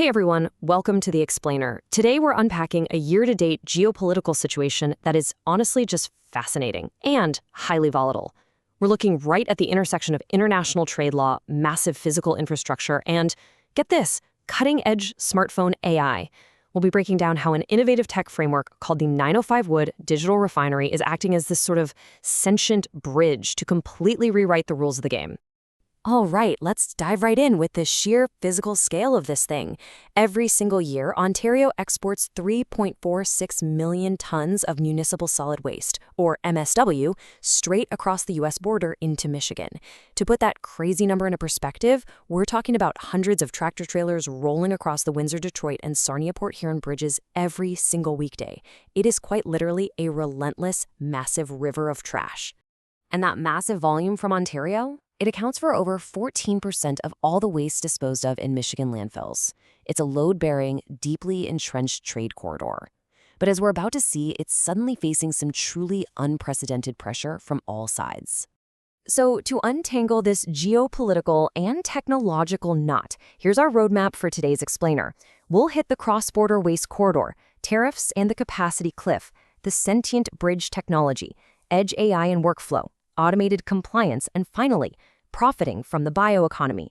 Hey everyone, welcome to The Explainer. Today we're unpacking a year-to-date geopolitical situation that is honestly just fascinating and highly volatile. We're looking right at the intersection of international trade law, massive physical infrastructure, and, get this, cutting-edge smartphone AI. We'll be breaking down how an innovative tech framework called the 905 Wood Digital Refinery is acting as this sort of sentient bridge to completely rewrite the rules of the game. All right, let's dive right in with the sheer physical scale of this thing. Every single year, Ontario exports 3.46 million tons of municipal solid waste, or MSW, straight across the U.S. border into Michigan. To put that crazy number into perspective, we're talking about hundreds of tractor trailers rolling across the Windsor-Detroit and Sarnia-Port-Huron bridges every single weekday. It is quite literally a relentless, massive river of trash. And that massive volume from Ontario? It accounts for over 14% of all the waste disposed of in Michigan landfills. It's a load-bearing, deeply entrenched trade corridor. But as we're about to see, it's suddenly facing some truly unprecedented pressure from all sides. So to untangle this geopolitical and technological knot, here's our roadmap for today's explainer. We'll hit the cross-border waste corridor, tariffs and the capacity cliff, the Sentient Bridge technology, edge AI and workflow, automated compliance, and finally, profiting from the bioeconomy.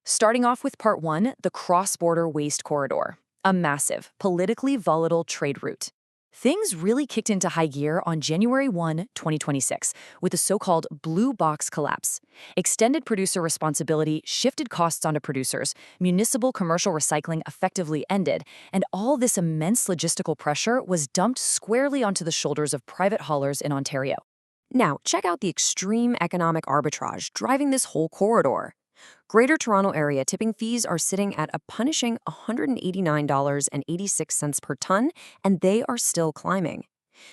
Starting off with part one, the cross-border waste corridor, a massive, politically volatile trade route. Things really kicked into high gear on January 1, 2026, with the so-called blue box collapse. Extended producer responsibility shifted costs onto producers, municipal commercial recycling effectively ended, and all this immense logistical pressure was dumped squarely onto the shoulders of private haulers in Ontario. Now, check out the extreme economic arbitrage driving this whole corridor. Greater Toronto Area tipping fees are sitting at a punishing $189.86 per ton, and they are still climbing.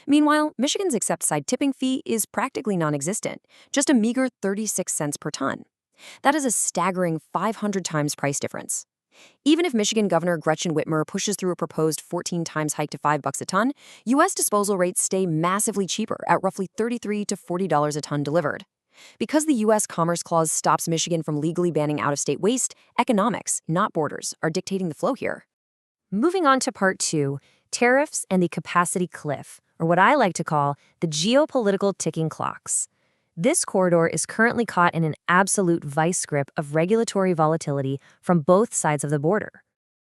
Meanwhile, Michigan's accept-side tipping fee is practically non-existent, just a meager 36 cents per ton. That is a staggering 500 times price difference. Even if Michigan Governor Gretchen Whitmer pushes through a proposed 14 times hike to $5 a ton, U.S. disposal rates stay massively cheaper at roughly $33 to $40 a ton delivered. Because the U.S. Commerce Clause stops Michigan from legally banning out-of-state waste, economics, not borders, are dictating the flow here. Moving on to part two, tariffs and the capacity cliff, or what I like to call the geopolitical ticking clocks. This corridor is currently caught in an absolute vice grip of regulatory volatility from both sides of the border.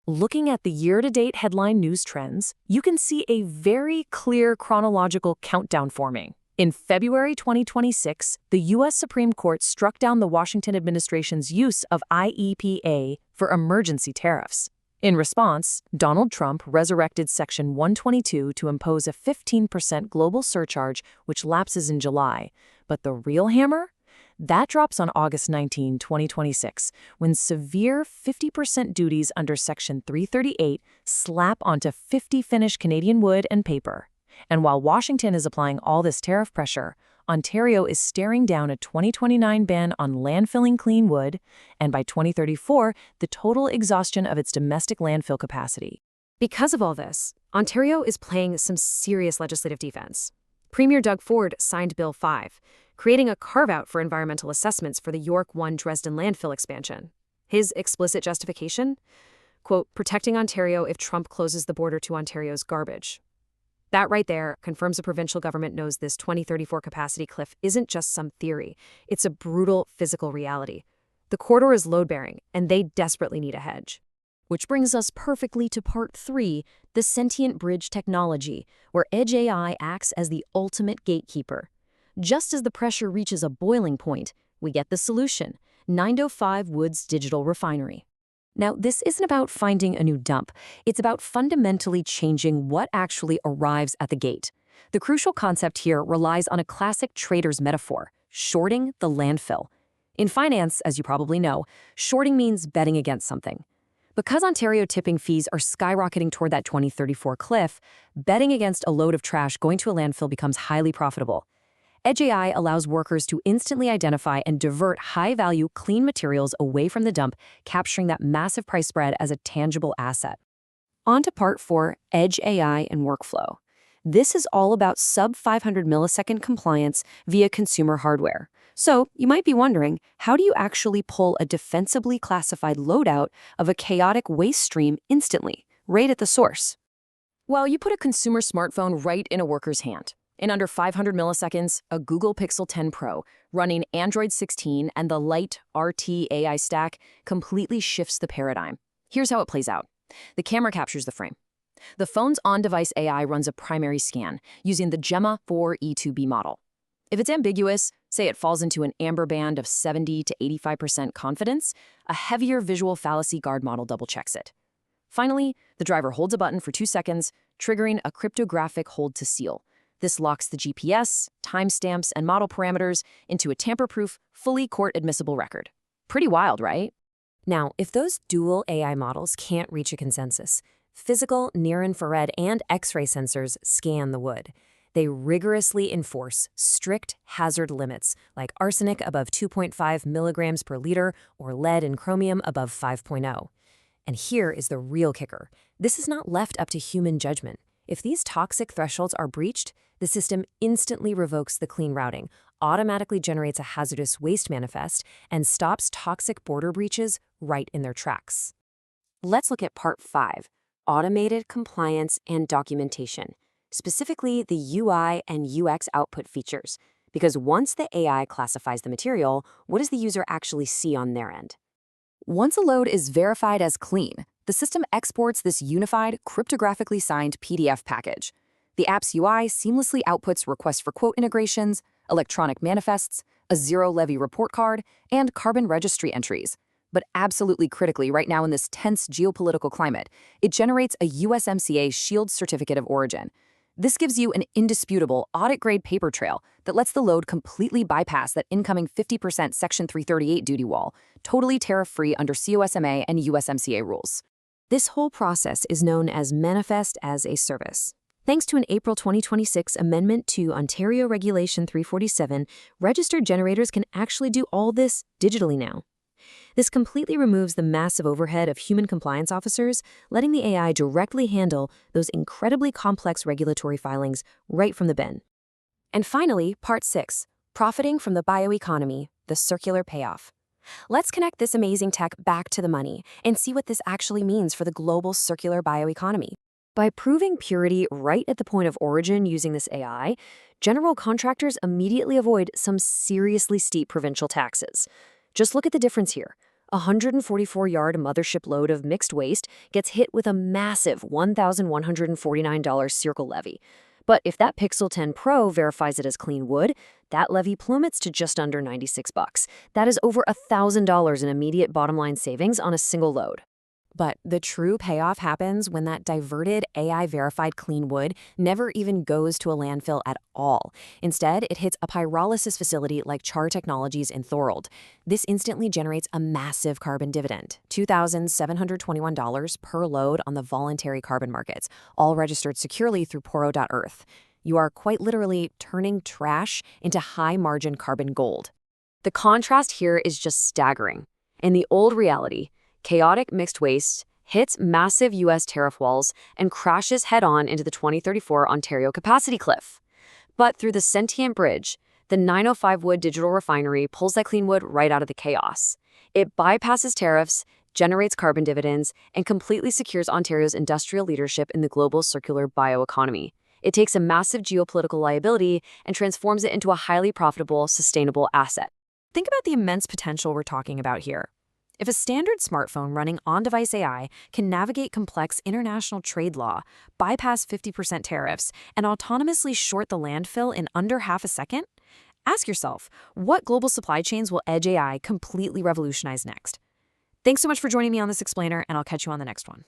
Looking at the year-to-date headline news trends, you can see a very clear chronological countdown forming. In February 2026, the U.S. Supreme Court struck down the Washington administration's use of IEEPA for emergency tariffs. In response, Donald Trump resurrected Section 122 to impose a 15% global surcharge, which lapses in July. But the real hammer? That drops on August 19, 2026, when severe 50% duties under Section 338 slap onto 50 finished Canadian wood and paper. And while Washington is applying all this tariff pressure, Ontario is staring down a 2029 ban on landfilling clean wood, and by 2034, the total exhaustion of its domestic landfill capacity. Because of all this, Ontario is playing some serious legislative defense. Premier Doug Ford signed Bill 5, creating a carve-out for environmental assessments for the York 1 Dresden landfill expansion. His explicit justification? Quote, protecting Ontario if Trump closes the border to Ontario's garbage. That right there confirms the provincial government knows this 2034 capacity cliff isn't just some theory. It's a brutal physical reality. The corridor is load-bearing, and they desperately need a hedge. Which brings us perfectly to part three, the Sentient Bridge technology, where Edge AI acts as the ultimate gatekeeper. Just as the pressure reaches a boiling point, we get the solution, 905 Wood's Digital Refinery. Now, this isn't about finding a new dump. It's about fundamentally changing what actually arrives at the gate. The crucial concept here relies on a classic trader's metaphor, shorting the landfill. In finance, as you probably know, shorting means betting against something. Because Ontario tipping fees are skyrocketing toward that 2034 cliff, betting against a load of trash going to a landfill becomes highly profitable. Edge AI allows workers to instantly identify and divert high-value, clean materials away from the dump, capturing that massive price spread as a tangible asset. On to part four, Edge AI and workflow. This is all about sub-500 millisecond compliance via consumer hardware. So, you might be wondering, how do you actually pull a defensibly classified loadout of a chaotic waste stream instantly, right at the source? Well, you put a consumer smartphone right in a worker's hand. In under 500 milliseconds, a Google Pixel 10 Pro running Android 16 and the Lite RT AI stack completely shifts the paradigm. Here's how it plays out. The camera captures the frame. The phone's on-device AI runs a primary scan using the Gemma 4 E2B model. If it's ambiguous, say it falls into an amber band of 70 to 85% confidence, a heavier visual fallacy guard model double-checks it. Finally, the driver holds a button for 2 seconds, triggering a cryptographic hold to seal. This locks the GPS, timestamps, and model parameters into a tamper-proof, fully court-admissible record. Pretty wild, right? Now, if those dual AI models can't reach a consensus, physical, near-infrared, and X-ray sensors scan the wood. They rigorously enforce strict hazard limits, like arsenic above 2.5 milligrams per liter or lead and chromium above 5.0. And here is the real kicker. This is not left up to human judgment. If these toxic thresholds are breached, the system instantly revokes the clean routing, automatically generates a hazardous waste manifest, and stops toxic border breaches right in their tracks. Let's look at Part 5, Automated Compliance and Documentation, specifically the UI and UX output features, because once the AI classifies the material, what does the user actually see on their end? Once a load is verified as clean, the system exports this unified, cryptographically signed PDF package. The app's UI seamlessly outputs requests for quote integrations, electronic manifests, a zero-levy report card, and carbon registry entries. But absolutely critically, right now in this tense geopolitical climate, it generates a USMCA Shield Certificate of Origin. This gives you an indisputable, audit-grade paper trail that lets the load completely bypass that incoming 50% Section 338 duty wall, totally tariff-free under COSMA and USMCA rules. This whole process is known as Manifest as a Service. Thanks to an April 2026 amendment to Ontario Regulation 347, registered generators can actually do all this digitally now. This completely removes the massive overhead of human compliance officers, letting the AI directly handle those incredibly complex regulatory filings right from the bin. And finally, Part 6, Profiting from the Bioeconomy, the Circular Payoff. Let's connect this amazing tech back to the money and see what this actually means for the global circular bioeconomy. By proving purity right at the point of origin using this AI, general contractors immediately avoid some seriously steep provincial taxes. Just look at the difference here. A 144-yard mothership load of mixed waste gets hit with a massive $1,149 circle levy. But if that Pixel 10 Pro verifies it as clean wood, that levy plummets to just under $96. That is over $1,000 in immediate bottom-line savings on a single load. But the true payoff happens when that diverted AI-verified clean wood never even goes to a landfill at all. Instead, it hits a pyrolysis facility like Char Technologies in Thorold. This instantly generates a massive carbon dividend, $2,721 per load on the voluntary carbon markets, all registered securely through Poro.earth. You are quite literally turning trash into high-margin carbon gold. The contrast here is just staggering. In the old reality, chaotic mixed waste hits massive U.S. tariff walls and crashes head-on into the 2034 Ontario capacity cliff. But through the Sentient Bridge, the 905 wood Digital Refinery pulls that clean wood right out of the chaos. It bypasses tariffs, generates carbon dividends, and completely secures Ontario's industrial leadership in the global circular bioeconomy. It takes a massive geopolitical liability and transforms it into a highly profitable, sustainable asset. Think about the immense potential we're talking about here. If a standard smartphone running on-device AI can navigate complex international trade law, bypass 50% tariffs, and autonomously short the landfill in under half a second, ask yourself, what global supply chains will edge AI completely revolutionize next? Thanks so much for joining me on this explainer, and I'll catch you on the next one.